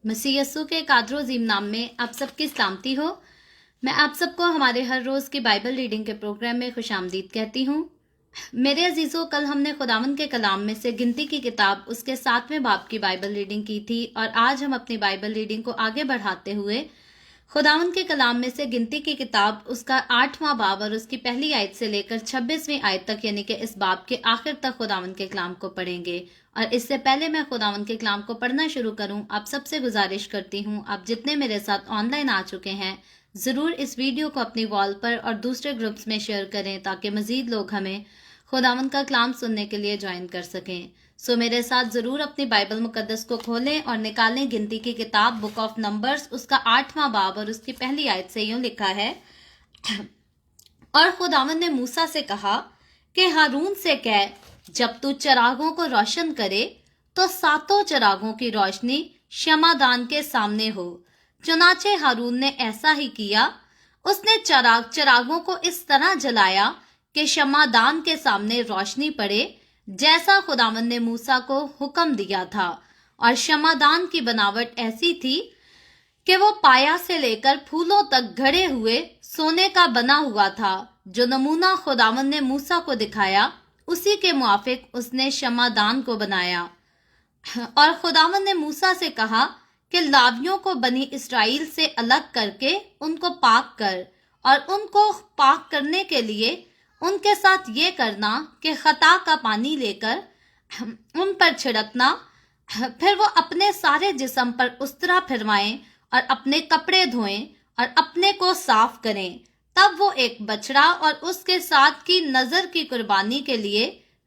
मसीह यस्सु के कादर अज़ीम नाम में आप सबकी सलामती हो। मैं आप सबको हमारे हर रोज़ की बाइबल रीडिंग के प्रोग्राम में खुशामदीद कहती हूँ। मेरे अजीज़ों, कल हमने खुदावंद के कलाम में से गिनती की किताब उसके 7वें बाब की बाइबल रीडिंग की थी और आज हम अपनी बाइबल रीडिंग को आगे बढ़ाते हुए खुदावंद के कलाम में से गिनती की किताब उसका 8वां बाब और उसकी पहली आयत से लेकर 26वीं आयत तक यानी कि इस बाब के आखिर तक खुदावंद के कलाम को पढ़ेंगे। और इससे पहले मैं खुदावंद के कलाम को पढ़ना शुरू करूं, आप सबसे गुजारिश करती हूं, आप जितने मेरे साथ ऑनलाइन आ चुके हैं ज़रूर इस वीडियो को अपनी वॉल पर और दूसरे ग्रुप्स में शेयर करें ताकि मज़ीद लोग हमें खुदावंद का कलाम सुनने के लिए ज्वाइन कर सकें। सो मेरे साथ ज़रूर अपनी बाइबल मुकद्दस को खोलें और निकालें गिनती की किताब बुक ऑफ नंबर्स उसका 8वां बाब और उसकी पहली आयत से यूं लिखा है, और खुदावंद ने मूसा से कहा कि हारून से कह, जब तू चरागों को रोशन करे तो सातों चरागों की रोशनी क्षमादान के सामने हो। चुनाचे हारून ने ऐसा ही किया। उसने चरागों को इस तरह जलाया कि क्षमादान के सामने रोशनी पड़े, जैसा खुदावंद ने मूसा को हुक्म दिया था। और क्षमादान की बनावट ऐसी थी कि वो पाया से लेकर फूलों तक घड़े हुए सोने का बना हुआ था। जो नमूना खुदावंद ने मूसा को दिखाया उसी के मुआफिक उसने क्षमादान को बनाया। और खुदावंद ने मूसा से कहा कि लावियों को बनी इस्राएल से अलग करके उनको पाक कर, और उनको पाक करने के लिए उनके साथ ये करना कि खता का पानी लेकर उन पर छिड़कना, फिर वो अपने सारे जिस्म पर उस्तरा फिरवाएं और अपने कपड़े धोएं और अपने को साफ करें। तब वो एक बछड़ा और उसके साथ की नजर की कुर्बानी के लिए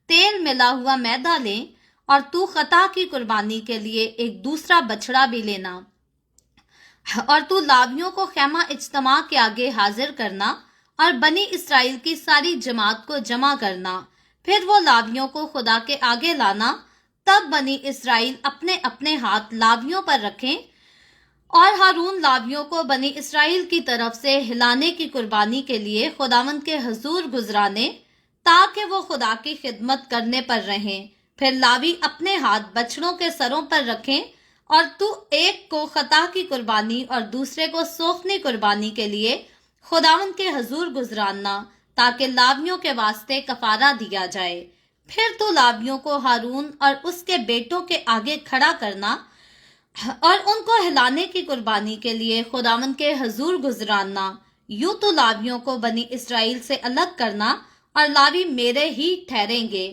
तेल मिला हुआ मैदा लें, और तू खता की कुर्बानी के लिए एक दूसरा बछड़ा भी लेना, और तू लावियों को खैमा इज्तिमा के आगे हाजिर करना और बनी इस्राएल की सारी जमात को जमा करना। फिर वो लावियों को खुदा के आगे लाना। तब बनी इस्राएल अपने अपने हाथ लावियों पर रखें, और हारून लावियों को बनी इस्राएल की तरफ से हिलाने की कुर्बानी के लिए खुदावंद के हजूर गुजराने, ताकि वो खुदा की खिदमत करने पर रहें। फिर लावी अपने हाथ बछड़ों के सरों पर रखें, और तू एक को खता की कुर्बानी और दूसरे को सोखनी कुर्बानी के लिए खुदावंद के हजूर गुजराना, ताकि लावियों के वास्ते कफारा दिया जाए। फिर तू लावियों को हारून और उसके बेटों के आगे खड़ा करना और उनको हिलाने की कुर्बानी के लिए खुदावंद के हजूर गुजराना। यूं तो लावियों को बनी इस्राएल से अलग करना, और लावी मेरे ही ठहरेंगे।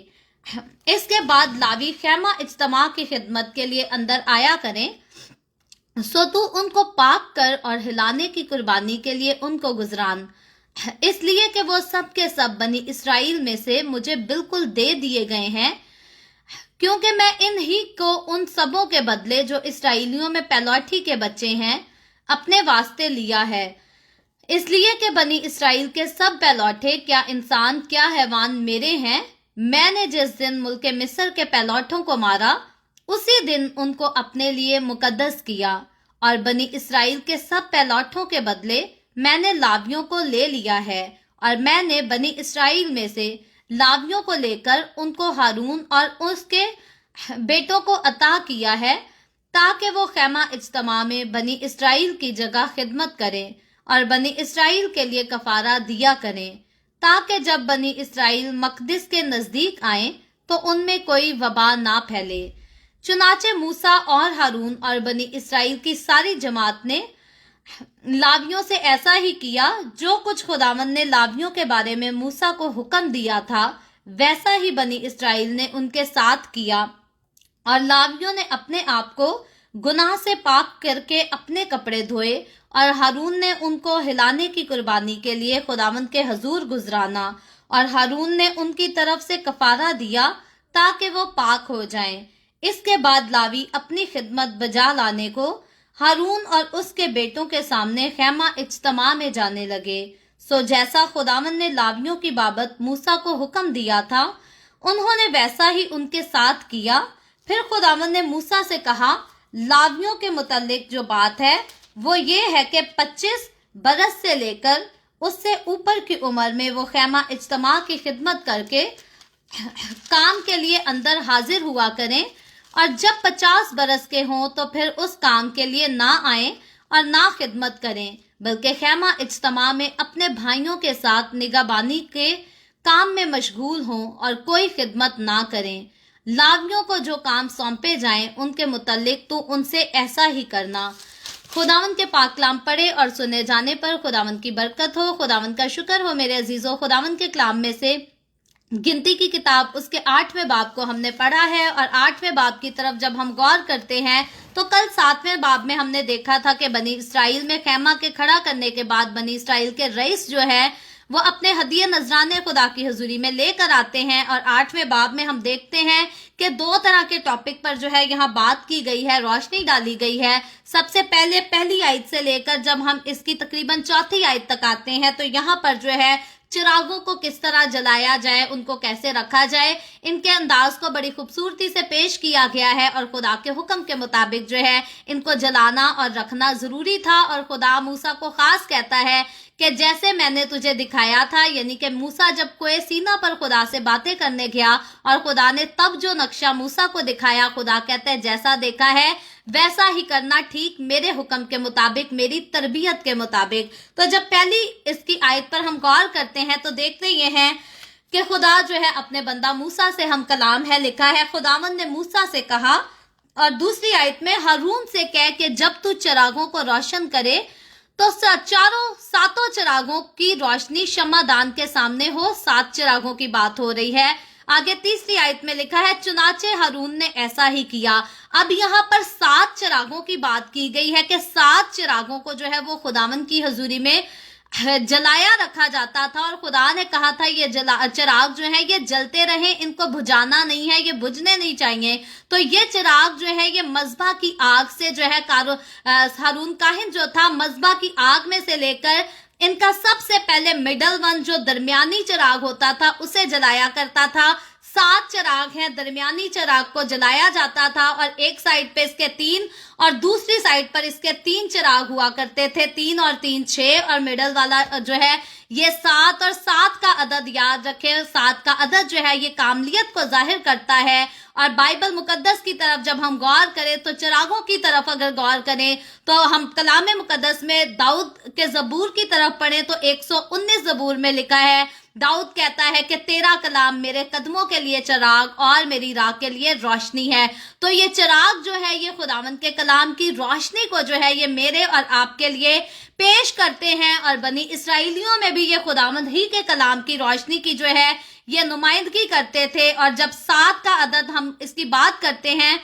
इसके बाद लावी खैमा इज्तिमा की खिदमत के लिए अंदर आया करें। सो तू उनको पाक कर और हिलाने की कुर्बानी के लिए उनको गुजरान, इसलिए कि वो सब के सब बनी इस्राएल में से मुझे बिल्कुल दे दिए गए हैं, क्योंकि मैं इन ही को उन सबों के बदले जो इस्राएलियों में पैलौठी के बच्चे हैं अपने वास्ते लिया है। इसलिए कि बनी इस्राएल के सब पैलौठे, क्या इंसान क्या हैवान मेरे हैं। मैंने जिस दिन मुल्क मिस्र के पैलौठों को मारा उसी दिन उनको अपने लिए मुकद्दस किया, और बनी इस्राएल के सब पैलौठों के बदले मैंने लावियों को ले लिया है। और मैंने बनी इस्राएल में से लावियों को लेकर उनको हारून और उसके बेटों को अता किया है, ताकि वो खैमा इज्तिमा में बनी इस्राएल की जगह खिदमत करें और बनी इस्राएल के लिए कफारा दिया करें, ताकि जब बनी इस्राएल मकदिस के नजदीक आए तो उनमें कोई वबा ना फैले। चुनाचे मूसा और हारून और बनी इस्राएल की सारी जमात ने लावियों से ऐसा ही किया। जो कुछ खुदावंद ने लावियों के बारे में मूसा को हुक्म दिया था वैसा ही बनी इस्राएल ने उनके साथ किया, और लावियों ने अपने आप को गुनाह से पाक करके अपने कपड़े धोए, और हारून ने उनको हिलाने की कुर्बानी के लिए खुदावंद के हजूर गुजराना, और हारून ने उनकी तरफ से कफारा दिया ताकि वो पाक हो जाएं। इसके बाद लावी अपनी खिदमत बजा लाने को हारून और उसके बेटों के सामने खैमा इज्तिमा में जाने लगे। सो जैसा खुदावंद ने लावियों की बाबत मूसा को हुक्म दिया था उन्होंने वैसा ही उनके साथ किया। फिर खुदावंद ने मूसा से कहा, लावियों के मुतालिक जो बात है वो ये है कि 25 बरस से लेकर उससे ऊपर की उम्र में वो खैमा इज्तिमा की खिदमत करके काम के लिए अंदर हाजिर हुआ करें, और जब 50 बरस के हों तो फिर उस काम के लिए ना आए और ना खिदमत करें, बल्कि खैमा इज्तिमा में अपने भाइयों के साथ निगहबानी के काम में मशगूल हों और कोई खिदमत ना करें। लावियों को जो काम सौंपे जाएं उनके मुतल्लिक तो उनसे ऐसा ही करना। खुदावंद के पाक कलाम पढ़े और सुने जाने पर खुदावंद की बरकत हो। खुदावंद का शुक्र हो मेरे अजीजों। खुदावंद के कलाम में से गिनती की किताब उसके 8वें बाब को हमने पढ़ा है और 8वें बाब की तरफ जब हम गौर करते हैं तो कल 7वें बाब में हमने देखा था कि बनी इसराइल में खैमा के खड़ा करने के बाद बनी इसराइल के रईस जो है वो अपने हदिये नजराने खुदा की हजूरी में लेकर आते हैं। और 8वें बाब में हम देखते हैं कि 2 तरह के टॉपिक पर जो है यहाँ बात की गई है, रोशनी डाली गई है। सबसे पहले पहली आयत से लेकर जब हम इसकी तकरीबन चौथी आयत तक आते हैं तो यहाँ पर जो है चिरागों को किस तरह जलाया जाए, उनको कैसे रखा जाए, इनके अंदाज को बड़ी खूबसूरती से पेश किया गया है। और खुदा के हुक्म के मुताबिक जो है इनको जलाना और रखना जरूरी था। और खुदा मूसा को खास कहता है कि जैसे मैंने तुझे दिखाया था, यानी कि मूसा जब कोई सीना पर खुदा से बातें करने गया और खुदा ने तब जो नक्शा मूसा को दिखाया, खुदा कहते हैं जैसा देखा है वैसा ही करना, ठीक मेरे हुक्म के मुताबिक, मेरी तरबियत के मुताबिक। तो जब पहली इसकी आयत पर हम गौर करते हैं तो देखते ये हैं कि खुदा जो है अपने बंदा मूसा से हम कलाम है लिखा है। खुदावंद ने मूसा से कहा और दूसरी आयत में हारून से कह के जब तू चिरागों को रोशन करे तो सातों चिरागों की रोशनी शमादान के सामने हो। 7 चिरागों की बात हो रही है। आगे तीसरी आयत में लिखा है चुनाचे हारून ने ऐसा ही किया। अब यहाँ पर 7 चिरागों की बात की गई है कि 7 चिरागों को जो है वो खुदावंद की हजूरी में जलाया रखा जाता था और खुदा ने कहा था ये चिराग जो है ये जलते रहे, इनको बुझाना नहीं है, ये बुझने नहीं चाहिए। तो ये चिराग जो है ये मज़बा की आग से जो है हारून काहिन जो था मज़बा की आग में से लेकर इनका सबसे पहले मिडल वन जो दरमियानी चिराग होता था उसे जलाया करता था। 7 चिराग हैं, दरमियानी चिराग को जलाया जाता था और एक साइड पे इसके 3 और दूसरी साइड पर इसके 3 चिराग हुआ करते थे। 3 और 3 6 और मिडल वाला जो है ये 7। और 7 का अदद याद रखें, 7 का अदद जो है ये कामलियत को जाहिर करता है। और बाइबल मुकद्दस की तरफ जब हम गौर करें तो चिरागों की तरफ अगर गौर करें तो हम कलाम मुकद्दस में दाऊद के जबूर की तरफ पढ़ें तो 119 जबूर में लिखा है, दाऊद कहता है कि तेरा कलाम मेरे कदमों के लिए चिराग और मेरी राह के लिए रोशनी है। तो ये चिराग जो है ये खुदावंद के कलाम की रोशनी को जो है ये मेरे और आपके लिए पेश करते हैं। और बनी इसराइलियों में भी ये खुदावंद ही के कलाम की रोशनी की जो है ये नुमाइंदगी करते थे। और जब 7 का अदद हम इसकी बात करते हैं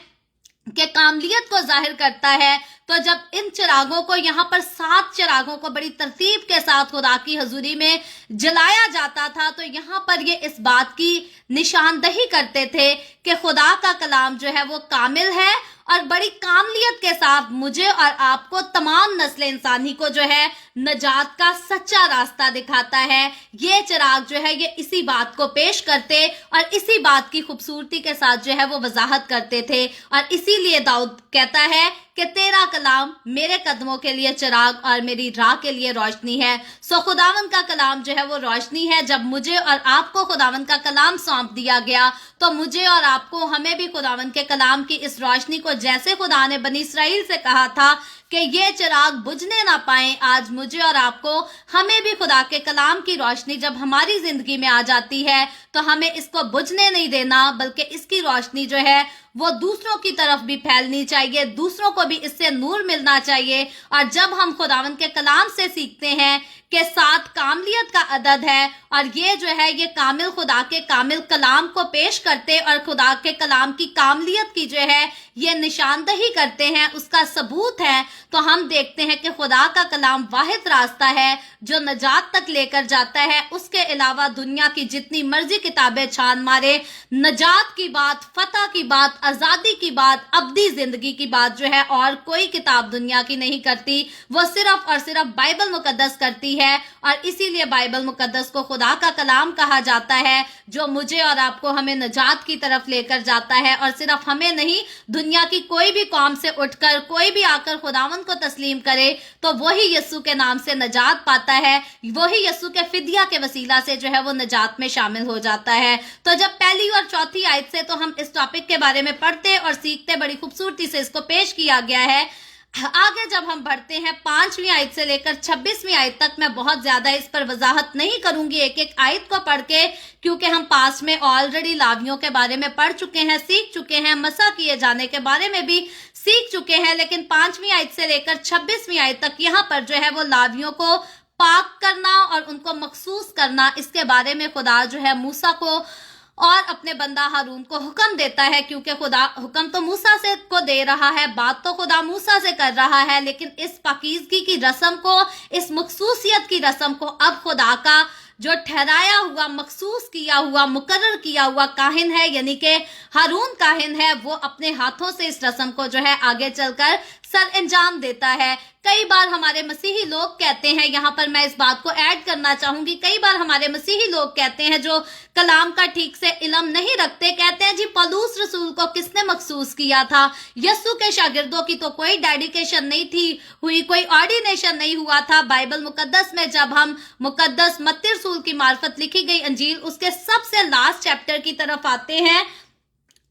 कि कामलियत को जाहिर करता है, तो जब इन चिरागों को यहाँ पर 7 चिरागों को बड़ी तरतीब के साथ खुदा की हजूरी में जलाया जाता था तो यहाँ पर ये इस बात की निशानदही करते थे कि खुदा का कलाम जो है वो कामिल है और बड़ी कामलियत के साथ मुझे और आपको तमाम नस्ल इंसानी को जो है नजात का सच्चा रास्ता दिखाता है। ये चिराग जो है ये इसी बात को पेश करते और इसी बात की खूबसूरती के साथ जो है वो वजाहत करते थे। और इसीलिए दाऊद कहता है कि तेरा कलाम मेरे कदमों के लिए चिराग और मेरी राह के लिए रोशनी है। सो खुदावंद का कलाम जो है वो रोशनी है। जब मुझे और आपको खुदावंद का कलाम सौंप दिया गया तो मुझे और आपको हमें भी खुदावंद के कलाम की इस रोशनी को, जैसे खुदा ने बनी इसराइल से कहा था कि ये चिराग बुझने ना पाए, आज मुझे और आपको हमें भी खुदा के कलाम की रोशनी जब हमारी जिंदगी में आ जाती है तो हमें इसको बुझने नहीं देना, बल्कि इसकी रोशनी जो है वो दूसरों की तरफ भी फैलनी चाहिए, दूसरों को भी इससे नूर मिलना चाहिए। और जब हम खुदावंद के कलाम से सीखते हैं कि 7 कामलियत का अदद है और ये जो है ये कामिल खुदा के कामिल कलाम को पेश करते और खुदा के कलाम की कामलियत की जो है ये निशानदही करते हैं, उसका सबूत है। तो हम देखते हैं कि खुदा का कलाम वाहिद रास्ता है जो नजात तक लेकर जाता है। उसके अलावा दुनिया की जितनी मर्जी किताबें छान मारे, नजात की बात, फतह की बात, आजादी की बात, अब्दी जिंदगी की बात जो है और कोई किताब दुनिया की नहीं करती, वो सिर्फ और सिर्फ बाइबल मुकद्दस करती है। और इसीलिए बाइबल मुकद्दस को खुदा का कलाम कहा जाता है जो मुझे और आपको हमें नजात की तरफ लेकर जाता है। और सिर्फ हमें नहीं, दुनिया की कोई भी कौम से उठकर कोई भी आकर खुदावंद को तस्लीम करे तो वही यीशु के नाम से नजात पाता है, वही यीशु के फिदिया के वसीला से जो है वो नजात में शामिल हो जाता है। तो जब पहली और चौथी आयत से तो हम इस टॉपिक के बारे में में पढ़ते और सीखते, बड़ी खूबसूरती से इसको पेश किया गया है। आगे जब हम बढ़ते हैं 5वीं आयत से लेकर 26वीं आयत तक, मैं बहुत ज्यादा इस पर वजाहत नहीं करूंगी एक एक आयत को पढ़ के, क्योंकि हम पास में ऑलरेडी लावियों के बारे में पढ़ चुके हैं, सीख चुके हैं, मसा किए जाने के बारे में भी सीख चुके हैं। लेकिन 5वीं आयत से लेकर 26वीं आयत तक यहाँ पर जो है वो लावियों को पाक करना और उनको मखसूस करना, इसके बारे में खुदा जो है मूसा को और अपने बंदा हारून को हुक्म देता है, क्योंकि खुदा हुक्म तो मूसा से को दे रहा है, बात तो खुदा मूसा से कर रहा है, लेकिन इस पाकीज़गी की रस्म को, इस मखसूसियत की रस्म को अब खुदा का जो ठहराया हुआ, मखसूस किया हुआ, मुकर्रर किया हुआ काहिन है, यानी कि हारून काहिन है, वो अपने हाथों से इस रस्म को जो है आगे चलकर सर अंजाम देता है। कई बार हमारे मसीही लोग कहते हैं, यहाँ पर मैं इस बात को ऐड करना चाहूंगी, कई बार हमारे मसीही लोग कहते हैं जो कलाम का ठीक से इल्म नहीं रखते, कहते हैं जी पौलुस रसूल को किसने मखसूस किया था, यस्सु के शागिर्दों की तो कोई डेडिकेशन नहीं थी हुई, कोई ऑर्डिनेशन नहीं हुआ था। बाइबल मुकद्दस में जब हम मुकद्दस मत्ती रसूल की मार्फत लिखी गई अंजील उसके सबसे लास्ट चैप्टर की तरफ आते हैं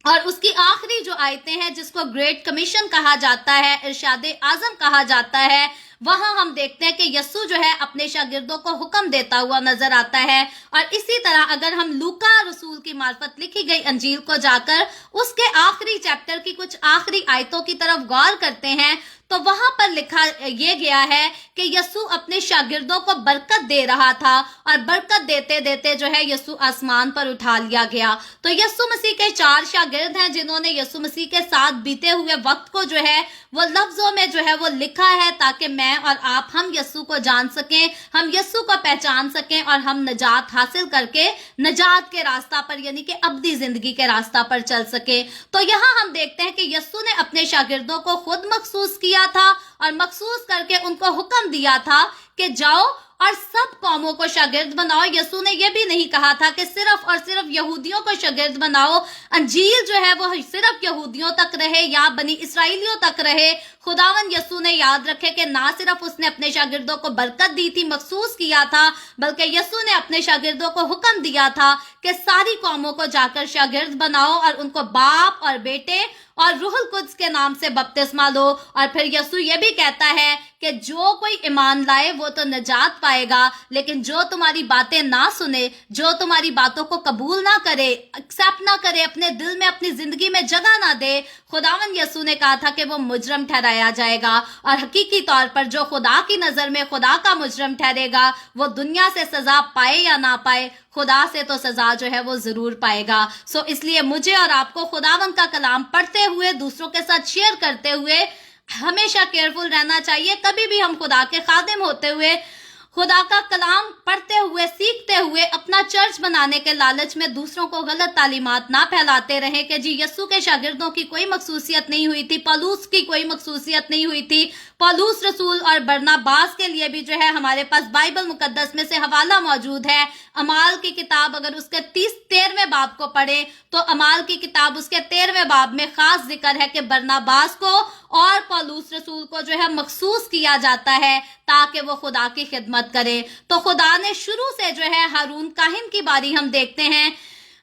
और उसकी आखिरी जो आयतें हैं, जिसको ग्रेट कमीशन कहा जाता है, इरशाद आजम कहा जाता है, वहां हम देखते हैं कि यस्सु जो है अपने शागिर्दों को हुक्म देता हुआ नजर आता है। और इसी तरह अगर हम लूका रसूल की मार्फत लिखी गई अंजील को जाकर उसके आखिरी चैप्टर की कुछ आखिरी आयतों की तरफ गौर करते हैं, तो वहां पर लिखा ये गया है कि यस्सु अपने शागिर्दों को बरकत दे रहा था और बरकत देते देते जो है यस्सु आसमान पर उठा लिया गया। तो यस्सु मसीह के 4 शागिर्द हैं जिन्होंने यस्सु मसीह के साथ बीते हुए वक्त को जो है वो लफ्जों में जो है वो लिखा है, ताकि मैं और आप हम यस्सु को जान सकें, हम यस्सु को पहचान सकें और हम नजात हासिल करके नजात के रास्ता पर, यानी कि अब्दी जिंदगी के रास्ता पर चल सके। तो यहाँ हम देखते हैं कि यस्सु ने अपने शागिर्दों को खुद मखसूस किया था और मखसूस करके उनको हुक्म दिया था कि जाओ और सब कौमों को शागिर्द बनाओ। यस्सु ने यह भी नहीं कहा था कि सिर्फ और सिर्फ यहूदियों को शागिर्द बनाओ, अंजील जो है वो सिर्फ यहूदियों तक रहे या बनी इसराइलियों तक रहे। खुदावन यस्सु ने याद रखे कि ना सिर्फ उसने अपने शागिर्दों को बरकत दी थी, मखसूस किया था, बल्कि यस्सु ने अपने शागिर्दों को हुक्म दिया था कि सारी कौमों को जाकर शागिर्द बनाओ और उनको बाप और बेटे और रूहुल कुद्स के नाम से बपतिस्मा लो। और फिर यस्सु ये भी कहता है कि जो कोई ईमान लाए वो तो नजात पाएगा, लेकिन जो तुम्हारी बातें ना सुने, जो तुम्हारी बातों को कबूल ना करे, एक्सेप्ट ना करे, अपने दिल में अपनी जिंदगी में जगह ना दे, खुदावन यस्सु ने कहा था कि वो मुजरम ठहराया जाएगा। और हकीकी तौर पर जो खुदा की नजर में खुदा का मुजरम ठहरेगा, वो दुनिया से सजा पाए या ना पाए, खुदा से तो सजा जो है वो जरूर पाएगा। सो इसलिए मुझे और आपको खुदावन का कलाम पढ़ते हुए, दूसरों के साथ शेयर करते हुए हमेशा केयरफुल रहना चाहिए। कभी भी हम खुदा के खादिम होते हुए, खुदा का कलाम पढ़ते हुए, सीखते हुए अपना चर्च बनाने के लालच में दूसरों को गलत तालीमात ना फैलाते रहे कि जी यस्सु के शागिर्दों की कोई मखसूसियत नहीं हुई थी, पौलुस की कोई मखसूसियत नहीं हुई थी। पौलुस रसूल और बरनबास के लिए भी जो है हमारे पास बाइबल मुकद्दस में से हवाला मौजूद है। अमाल की किताब अगर उसके 13वें बाब को पढ़े तो अमाल की किताब उसके 13वें बाब में खास जिक्र है कि बरनबास को और पौलुस रसूल को जो है मखसूस किया जाता है ताकि वो खुदा की खिदमत करे। तो खुदा ने शुरू से जो है हारून काहिन की बारी हम देखते हैं।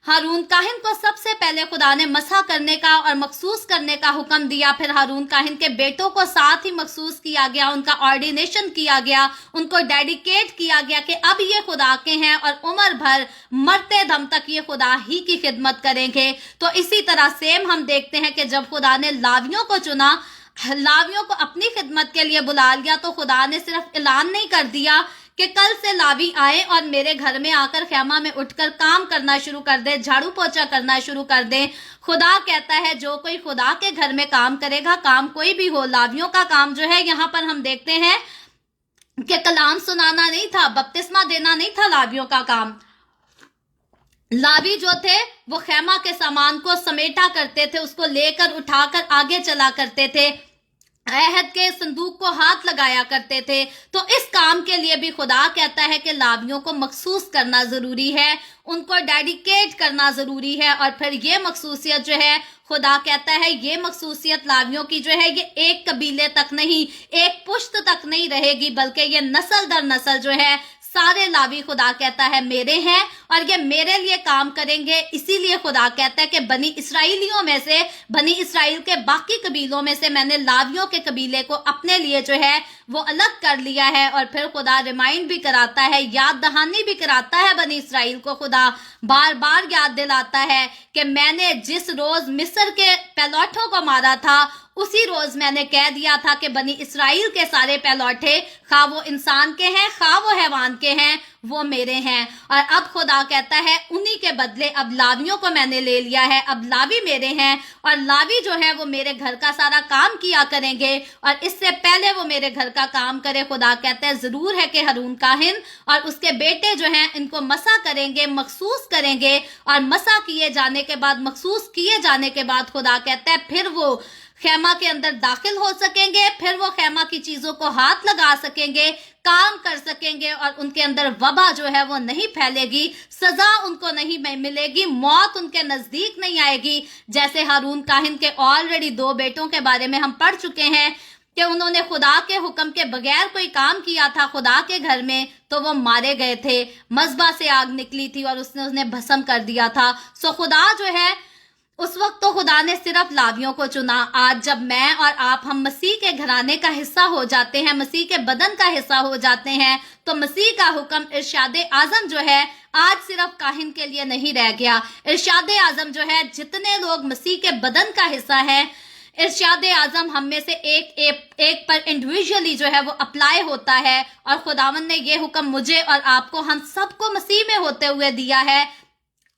हारून काहिन को सबसे पहले खुदा ने मसा करने का और मखसूस करने का हुक्म दिया, फिर हारून काहिन के बेटों को साथ ही मखसूस किया गया, उनका ऑर्डिनेशन किया गया, उनको डेडिकेट किया गया कि अब ये खुदा के हैं और उम्र भर मरते दम तक ये खुदा ही की खिदमत करेंगे। तो इसी तरह सेम हम देखते हैं कि जब खुदा ने लावियों को चुना, लावियों को अपनी खिदमत के लिए बुला लिया, तो खुदा ने सिर्फ ऐलान नहीं कर दिया कि कल से लावी आए और मेरे घर में आकर खैमा में उठकर काम करना शुरू कर दे, झाड़ू पोछा करना शुरू कर दे। खुदा कहता है जो कोई खुदा के घर में काम करेगा, काम कोई भी हो, लावियों का काम जो है यहाँ पर हम देखते हैं कि कलाम सुनाना नहीं था, बपतिस्मा देना नहीं था लावियों का काम। लावी जो थे वो खैमा के सामान को समेटा करते थे, उसको लेकर उठाकर आगे चला करते थे, अहद के संदूक को हाथ लगाया करते थे। तो इस काम के लिए भी खुदा कहता है कि लावियों को मखसूस करना जरूरी है, उनको डेडिकेट करना जरूरी है। और फिर ये मखसूसियत जो है खुदा कहता है ये मखसूसियत लावियों की जो है ये एक कबीले तक नहीं, एक पुश्त तक नहीं रहेगी, बल्कि ये नस्ल दर नस्ल जो है سارے لاوی خدا کہتا ہے میرے ہیں اور یہ میرے لیے کام کریں گے. اسی لیے خدا کہتا ہے کہ بنی اسرائیلیوں میں سے، بنی اسرائیل کے باقی قبیلوں میں سے میں نے لاویوں کے قبیلے کو اپنے لیے جو ہے وہ الگ کر لیا ہے. اور پھر خدا ریمائنڈ بھی کراتا ہے، یاد دہانی بھی کراتا ہے بنی اسرائیل کو. خدا بار بار یاد دلاتا ہے کہ میں نے جس روز مصر کے پیلوٹوں کو مارا تھا اسی روز میں نے کہہ دیا تھا کہ بنی اسرائیل کے سارے پیلوٹے، خواہ وہ انسان کے ہیں خواہ وہ حیوان کے ہیں، وہ میرے ہیں. اور اب خدا کہتا ہے انہی کے بدلے اب لاویوں کو میں نے لے لیا ہے، اب لاوی میرے ہیں اور لاوی جو ہے وہ میرے گھر کا سارا کام کیا کریں گے. اور اس سے پہلے وہ میرے گھر کا کام کرے، خدا کہتا ہے ضرور ہے کہ ہارون کاہن اور اس کے بیٹے جو ہیں ان کو مسح کریں گے، مخصوص کریں گے. اور مسح کیے جانے کے بعد، مخصوص کیے جانے کے بعد خدا کہتا ہے پھر وہ خیمہ کے اندر داخل ہو سکیں گے، پھر وہ خیمہ کی چیزوں کو ہاتھ لگا سکیں گے، کام کر سکیں گے اور ان کے اندر وبا جو ہے وہ نہیں پھیلے گی، سزا ان کو نہیں ملے گی، موت ان کے نزدیک نہیں آئے گی. جیسے ہارون کاہن کے آلریڈی 2 بیٹوں کے بارے میں ہم پڑھ چکے ہیں کہ انہوں نے خدا کے حکم کے بغیر کوئی کام کیا تھا خدا کے گھر میں تو وہ مارے گئے تھے. مذبح سے آگ نکلی تھی اور اس نے بھسم کر دیا تھا. سو خدا جو ہے اس وقت تو خدا نے صرف لاویوں کو چنا. آج جب میں اور آپ ہم مسیح کے گھرانے کا حصہ ہو جاتے ہیں، مسیح کے بدن کا حصہ ہو جاتے ہیں، تو مسیح کا حکم ارشاد اعظم جو ہے آج صرف کاہن کے لیے نہیں رہ گیا. ارشاد اعظم جو ہے جتنے لوگ مسیح کے بدن کا حصہ ہے، ارشاد اعظم ہم میں سے ایک پر انڈیویجولی جو ہے وہ اپلائی ہوتا ہے. اور خداوند نے یہ حکم مجھے اور آپ کو، ہم سب کو مسیح میں ہوتے ہوئے دیا ہے.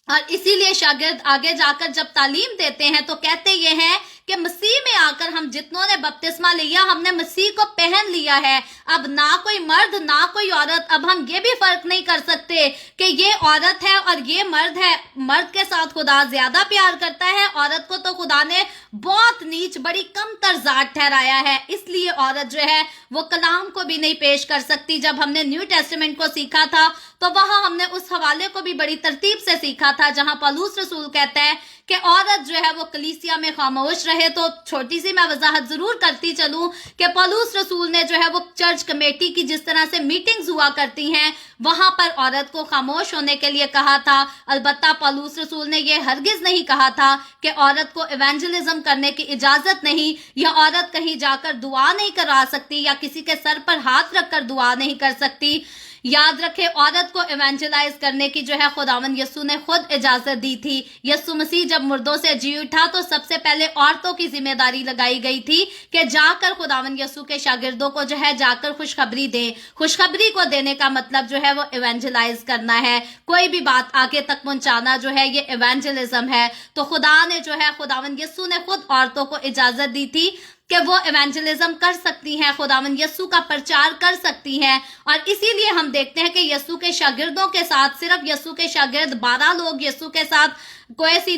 اور اسی لیے شاگرد آگے جا کر جب تعلیم دیتے ہیں تو کہتے یہ ہیں کہ مسیح میں آ کر ہم جتنوں نے بپتسمہ لیا ہم نے مسیح کو پہن لیا ہے. اب نہ کوئی مرد نہ کوئی عورت، اب ہم یہ بھی فرق نہیں کر سکتے کہ یہ عورت ہے اور یہ مرد ہے. مرد کے ساتھ خدا زیادہ پیار کرتا ہے، عورت کو تو خدا نے بہت نیچ، بڑی کم تر ذات ٹھہرایا ہے. اس لیے عورت جو ہے وہ کلام کو بھی نہیں پیش کر سکتی. جب ہم نے نیو ٹیسٹمنٹ کو سیکھا تھا تو وہاں ہم نے اس حوالے کو بھی بڑی ترتیب سے سیکھا تھا جہاں پولس رسول کہتا ہے کہ عورت جو ہے وہ کلیسیا میں خاموش رہے. تو چھوٹی سی میں وضاحت ضرور کرتی چلوں کہ پولس رسول نے جو ہے وہ چرچ کمیٹی کی جس طرح سے میٹنگز ہوا کرتی ہیں وہاں پر عورت کو خاموش ہونے کے لیے کہا تھا. البتہ پولس رسول نے یہ ہرگز نہیں کہا تھا کہ عورت کو ایونجلزم کرنے کی اجازت نہیں، یا عورت کہیں جا کر دعا نہیں کرا سکتی، یا کسی کے سر پر ہاتھ رکھ کر دعا نہیں کر سکتی. یاد رکھے عورت کو ایونجلائز کرنے کی جو ہے خداوند یسوع نے خود اجازت دی تھی. یسوع مسیح جب مردوں سے جی اٹھا تو سب سے پہلے عورتوں کی ذمہ داری لگائی گئی تھی کہ جا کر خداوند یسوع کے شاگردوں کو جو ہے جا کر خوشخبری دیں. خوشخبری کو دینے کا مطلب جو ہے وہ ایونجلائز کرنا ہے. کوئی بھی بات آگے تک پہنچانا جو ہے یہ ایونجلزم ہے. تو خدا نے جو ہے خداوند یسوع نے خود عورتوں کو اجازت دی تھی کہ وہ ایونجلزم کر سکتی ہیں، خداوند یسوع کا پرچار کر سکتی ہیں. اور اسی لیے ہم دیکھتے ہیں کہ یسوع کے شاگردوں کے ساتھ، صرف یسوع کے شاگرد 12 لوگ یسوع کے ساتھ کوئی سی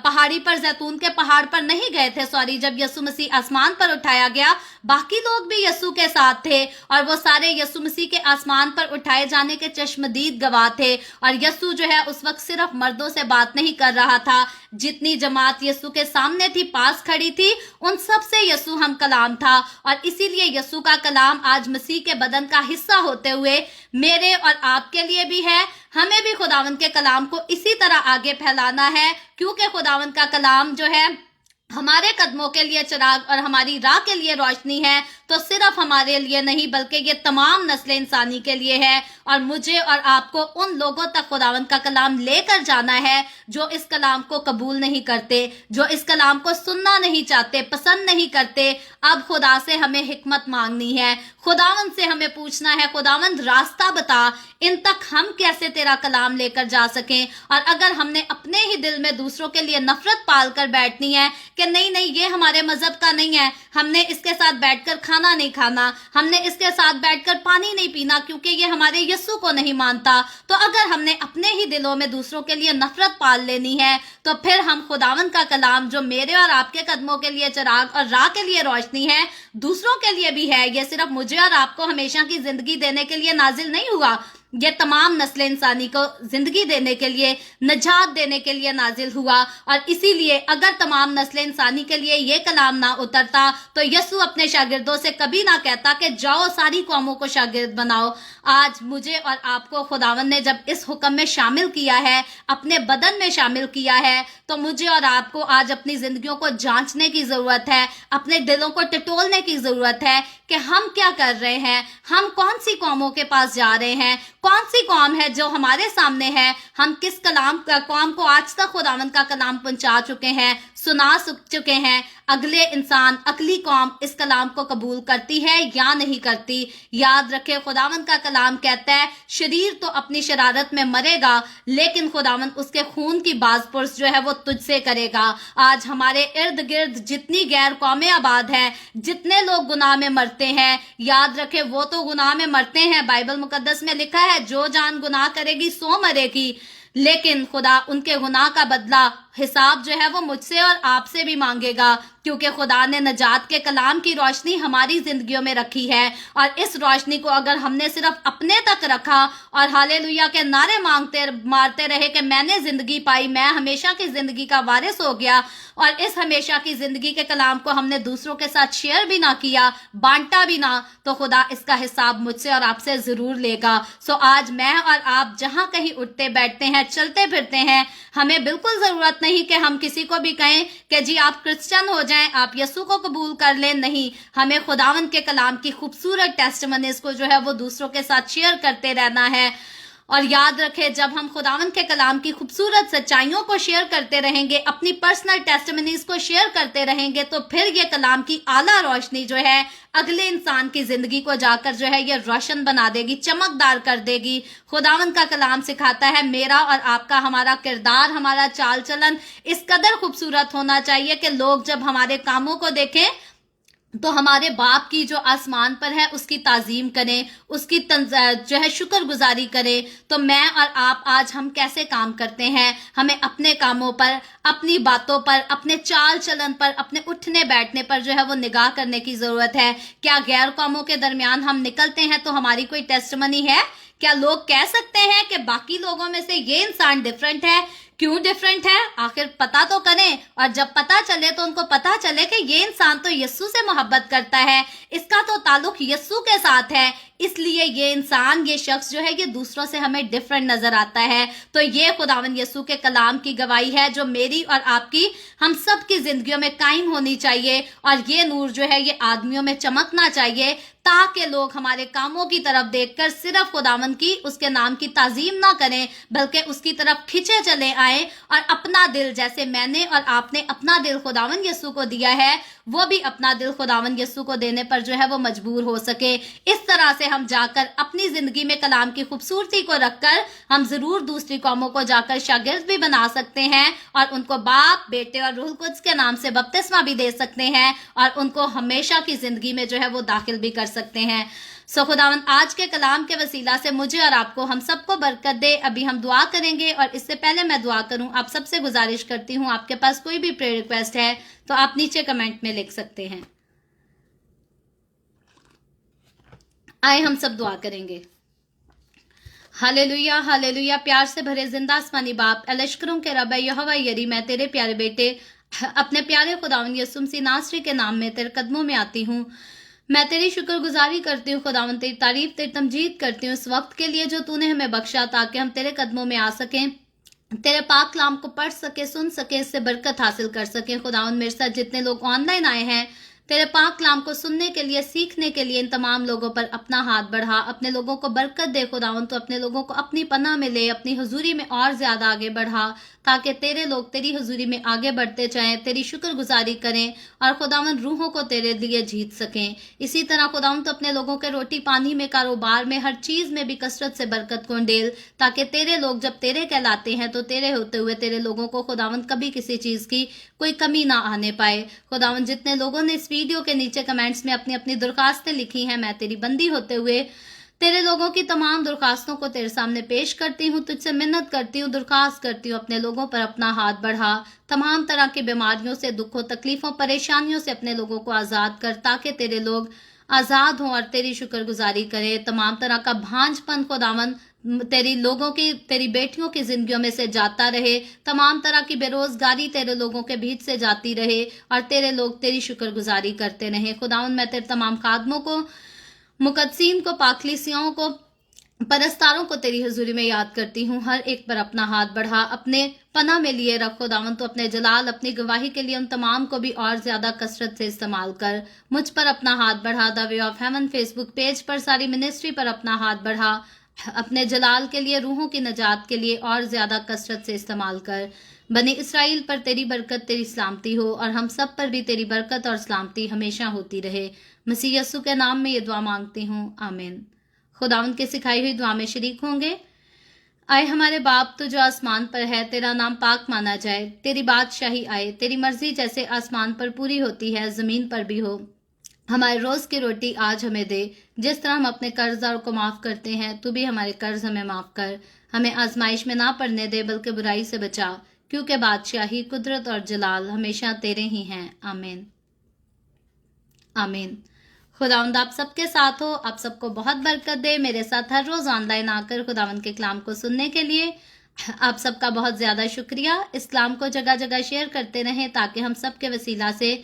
پہاڑی پر، زیتون کے پہاڑ پر نہیں گئے تھے، جب یسوع مسیح آسمان پر اٹھایا گیا باقی لوگ بھی یسوع کے ساتھ تھے اور وہ سارے یسوع مسیح کے آسمان پر اٹھائے جانے کے چشمدید گواہ تھے. اور یسوع جو ہے اس وقت صرف مردوں سے بات نہیں کر رہا تھا. جتنی جماعت یسوع کے سامنے تھی، پاس کھڑی تھی، ان سب سے یسوع ہم کلام تھا. اور اسی لیے یسوع کا کلام آج مسیح کے بدن کا حصہ ہوتے ہوئے میرے اور آپ کے لیے بھی ہے. ہمیں بھی خداوند کے کلام کو اسی طرح آگے پھیلانا ہے، کیونکہ خداوند کا کلام جو ہے ہمارے قدموں کے لیے چراغ اور ہماری راہ کے لیے روشنی ہے. تو صرف ہمارے لیے نہیں بلکہ یہ تمام نسل انسانی کے لیے ہے. اور مجھے اور آپ کو ان لوگوں تک خداوند کا کلام لے کر جانا ہے جو اس کلام کو قبول نہیں کرتے، جو اس کلام کو سننا نہیں چاہتے، پسند نہیں کرتے. اب خدا سے ہمیں حکمت مانگنی ہے، خداوند سے ہمیں پوچھنا ہے خداوند راستہ بتا، ان تک ہم کیسے تیرا کلام لے کر جا سکیں. اور اگر ہم نے اپنے ہی دل میں دوسروں کے لیے نفرت پال کر بیٹھنی ہے کہ نہیں یہ ہمارے مذہب کا نہیں ہے، ہم نے اس کے ساتھ بیٹھ کر کھانا نہیں کھانا، ہم نے اس کے ساتھ بیٹھ کر پانی نہیں پینا کیونکہ یہ ہمارے یسوع کو نہیں مانتا، تو اگر ہم نے اپنے ہی دلوں میں دوسروں کے لیے نفرت پال لینی ہے تو پھر ہم خداوند کا کلام جو میرے اور آپ کے قدموں کے لیے چراغ اور راہ کے لیے روشنی ہے، دوسروں کے لیے بھی ہے. یہ صرف مجھے اور آپ کو ہمیشہ کی زندگی دینے کے لیے نازل نہیں ہوا، ये तमाम नस्ल इंसानी को जिंदगी देने के लिए, नजात देने के लिए नाजिल हुआ। और इसीलिए अगर तमाम नस्ल इंसानी के लिए ये कलाम ना उतरता तो यसू अपने शागिर्दों से कभी ना कहता कि जाओ सारी कौमों को शागिर्द बनाओ। आज मुझे और आपको खुदावन ने जब इस हुक्म में शामिल किया है, अपने बदन में शामिल किया है, तो मुझे और आपको आज अपनी जिंदगियों को जांचने की जरूरत है, अपने दिलों को टटोलने की जरूरत है कि हम क्या कर रहे हैं, हम कौन सी कौमों के पास जा रहे हैं, कौन सी कौम है जो हमारे सामने है, हम किस कौम को आज तक खुदावंद का कलाम पहुंचा चुके हैं, सुना चुके हैं। अगले इंसान, अगली कौम इस कलाम को कबूल करती है या नहीं करती। याद रखे खुदावंद का कलाम कहता है शरीर तो अपनी शरारत में मरेगा, लेकिन खुदावंद उसके खून की बाजपुरस जो है वो तुझसे करेगा। आज हमारे इर्द गिर्द जितनी गैर कौमें आबाद हैं, जितने लोग गुनाह में मरते हैं, याद रखे वो तो गुनाह में मरते हैं। बाइबल मुकद्दस में लिखा है जो जान गुनाह करेगी सो मरेगी, लेकिन खुदा उनके गुनाह का बदला, हिसाब जो है वो मुझसे और आपसे भी मांगेगा, क्योंकि खुदा ने नजात के कलाम की रोशनी हमारी जिंदगियों में रखी है। और इस रोशनी को अगर हमने सिर्फ अपने तक रखा और हालेलुया के नारे मारते रहे कि मैंने जिंदगी पाई, मैं हमेशा की जिंदगी का वारिस हो गया, और इस हमेशा की जिंदगी के कलाम को हमने दूसरों के साथ शेयर भी ना किया, बांटा भी ना, तो खुदा इसका हिसाब मुझसे और आपसे जरूर लेगा। सो आज मैं और आप जहां कहीं उठते बैठते हैं, चलते फिरते हैं, हमें बिल्कुल जरूरत नहीं कि हम किसी को भी कहें कि जी आप क्रिश्चियन हो जाएं, आप यसू को कबूल कर लें। नहीं, हमें खुदावंद के कलाम की खूबसूरत टेस्टिमनीज को जो है वो दूसरों के साथ शेयर करते रहना है। और याद रखें, जब हम खुदावंद के कलाम की खूबसूरत सच्चाइयों को शेयर करते रहेंगे, अपनी पर्सनल टेस्टिमनीज को शेयर करते रहेंगे, तो फिर ये कलाम की आला रोशनी जो है अगले इंसान की जिंदगी को जाकर जो है ये रोशन बना देगी, चमकदार कर देगी। खुदावंद का कलाम सिखाता है मेरा और आपका, हमारा किरदार, हमारा चाल चलन इस कदर खूबसूरत होना चाहिए कि लोग जब हमारे कामों को देखें तो हमारे बाप की जो आसमान पर है उसकी ताजीम करें, उसकी जो है शुक्रगुजारी करें। तो मैं और आप आज हम कैसे काम करते हैं, हमें अपने कामों पर, अपनी बातों पर, अपने चाल चलन पर, अपने उठने बैठने पर जो है वो निगाह करने की जरूरत है। क्या गैर कौमों के दरमियान हम निकलते हैं तो हमारी कोई टेस्टमनी है? क्या लोग कह सकते हैं कि बाकी लोगों में से ये इंसान डिफरेंट है? क्यों डिफरेंट है? आखिर पता तो करें, और जब पता चले तो उनको पता चले कि ये इंसान तो यस्सू से मोहब्बत करता है, इसका तो ताल्लुक यस्सू के साथ है, इसलिए ये इंसान, ये शख्स जो है ये दूसरों से हमें डिफरेंट नजर आता है। तो ये खुदावंद यस्सू के कलाम की गवाही है जो मेरी और आपकी, हम सब की जिंदगियों में कायम होनी चाहिए। और ये नूर जो है ये आदमियों में चमकना चाहिए, ताकि लोग हमारे कामों की तरफ देखकर सिर्फ खुदावंद की, उसके नाम की ताजीम ना करें, बल्कि उसकी तरफ खिंचे चले आए और अपना दिल, जैसे मैंने और आपने अपना दिल खुदावंद यस्सू को दिया है, वो भी अपना दिल खुदावंद यस्सू को देने पर जो है वो मजबूर हो सके। इस तरह से हम जाकर अपनी जिंदगी में कलाम की खूबसूरती को रखकर हम जरूर दूसरी कौमों को जाकर शागिर्द भी बना सकते हैं, और उनको बाप, बेटे और रूह कुद्स के नाम से बपतिस्मा भी दे सकते हैं, और उनको हमेशा की जिंदगी में जो है वो दाखिल भी कर सकते हैं। सो खुदावंद आज के कलाम के वसीला से मुझे और आपको, हम सबको बरकत दे। अभी हम दुआ करेंगे, और इससे पहले मैं दुआ करूं, आप सबसे गुजारिश करती हूं, आपके पास कोई भी प्रेयर रिक्वेस्ट है तो आप नीचे कमेंट में लिख सकते हैं। आए हम सब दुआ करेंगे। Hallelujah, hallelujah. प्यार से भरे जिंदा आसमानी बाप, लश्करों के रब यहोवा यरी, मैं तेरे प्यारे बेटे अपने प्यारे खुदावंद यीशु मसीह नासरी के नाम में तेरे कदमों में आती हूँ। मैं तेरी शुक्रगुजारी करती हूँ खुदावंद, तेरी तारीफ, तेरी तमजीद करती हूँ इस वक्त के लिए जो तूने हमें बख्शा, ताकि हम तेरे कदमों में आ सकें, तेरे पाक कलाम को पढ़ सके, सुन सके, इससे बरकत हासिल कर सके। खुदावंद मेरे साथ जितने लोग ऑनलाइन आए हैं, तेरे पाक कलाम को सुनने के लिए, सीखने के लिए, इन तमाम लोगों पर अपना हाथ बढ़ा, अपने लोगों को बरकत दे खुदावंद। तो अपने लोगों को अपनी पनाह में ले, अपनी हुजूरी में और ज्यादा आगे बढ़ा, ताकि तेरे लोग तेरी हुजूरी में आगे बढ़ते जाएं, तेरी शुक्रगुजारी करें, और खुदावंद रूहों को तेरे लिए जीत सकें। इसी तरह खुदावंद तो अपने लोगों के रोटी पानी में, कारोबार में, हर चीज में भी कसरत से बरकत को डेल, ताकि तेरे लोग जब तेरे कहलाते हैं तो तेरे होते हुए तेरे लोगों को खुदावंद कभी किसी चीज की कोई कमी ना आने पाए। खुदावंद जितने लोगों ने इस वीडियो के नीचे कमेंट्स में अपनी अपनी दरखास्तें लिखी हैं, मैं तेरी बंदी होते हुए तेरे लोगों की तमाम दरखास्तों को तेरे सामने पेश करती हूँ, तुझसे मिन्नत करती हूँ, दरखास्त करती हूँ, अपने लोगों पर अपना हाथ बढ़ा, तमाम तरह की बीमारियों से, दुखों, तकलीफों, परेशानियों से अपने लोगों को आज़ाद कर, ताकि तेरे लोग आज़ाद हों और तेरी शुक्रगुजारी करें। तमाम तरह का भांजपन खुदावंद तेरी लोगों की, तेरी बेटियों की जिंदगियों में से जाता रहे, तमाम तरह की बेरोजगारी तेरे लोगों के बीच से जाती रहे और तेरे लोग तेरी शुक्रगुजारी करते रहे। खुदावंद मैं तेरे तमाम खादमों को, मुकद्दसीन को, पाकलीसियों को, परस्तारों को तेरी हजूरी में याद करती हूँ। हर एक पर अपना हाथ बढ़ा, अपने पनाह में लिए रख खुदावन। तो अपने जलाल, अपनी गवाही के लिए उन तमाम को भी और ज्यादा कसरत से इस्तेमाल कर। मुझ पर अपना हाथ बढ़ा। The way of haven Facebook page पर सारी मिनिस्ट्री पर अपना हाथ बढ़ा। अपने जलाल के लिए, रूहों की नजात के लिए और ज्यादा कसरत से इस्तेमाल कर। बनी इसराइल पर तेरी बरकत, तेरी सलामती हो और हम सब पर भी तेरी बरकत और सलामती हमेशा होती रहे। मसीह यस्सु के नाम में ये दुआ मांगती हूँ, आमीन। खुदावंद के सिखाई हुई दुआ में शरीक होंगे। आए हमारे बाप, तू जो आसमान पर है, तेरा नाम पाक माना जाए, तेरी बादशाही आए, तेरी मर्जी जैसे आसमान पर पूरी होती है जमीन पर भी हो। हमारे रोज की रोटी आज हमें दे, जिस तरह हम अपने कर्जदारों को माफ करते हैं, तू भी हमारे कर्ज हमें माफ कर। हमें आजमाइश में ना पड़ने दे, बल्कि बुराई से बचा, क्योंकि बादशाही, कुदरत और जलाल हमेशा तेरे ही हैं, आमीन आमीन। खुदावंद आप सबके साथ हो, आप सबको बहुत बरकत दे। मेरे साथ हर रोज ऑनलाइन आकर खुदावंद के कलाम को सुनने के लिए आप सबका बहुत ज्यादा शुक्रिया। इस कलाम को जगह जगह शेयर करते रहें ताकि हम सब के वसीला से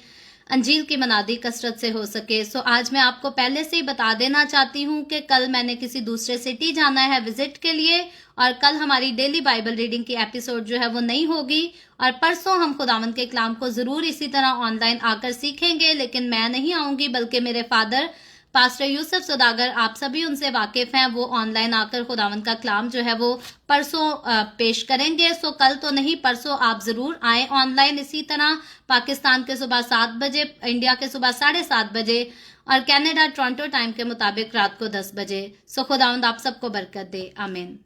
अंजील की मनादी कसरत से हो सके। सो आज मैं आपको पहले से ही बता देना चाहती हूँ कि कल मैंने किसी दूसरे सिटी जाना है विजिट के लिए, और कल हमारी डेली बाइबल रीडिंग की एपिसोड जो है वो नहीं होगी। और परसों हम खुदावंद के कलाम को जरूर इसी तरह ऑनलाइन आकर सीखेंगे, लेकिन मैं नहीं आऊंगी, बल्कि मेरे फादर पास्टर यूसुफ सौदागर, आप सभी उनसे वाकिफ हैं, वो ऑनलाइन आकर खुदावंद का कलाम जो है वो परसों पेश करेंगे। सो कल तो नहीं, परसों आप जरूर आए ऑनलाइन। इसी तरह पाकिस्तान के सुबह 7 बजे, इंडिया के सुबह 7:30 बजे और कनाडा टोरंटो टाइम के मुताबिक रात को 10 बजे। सो खुदावंद आप सबको बरकत दे, आमीन।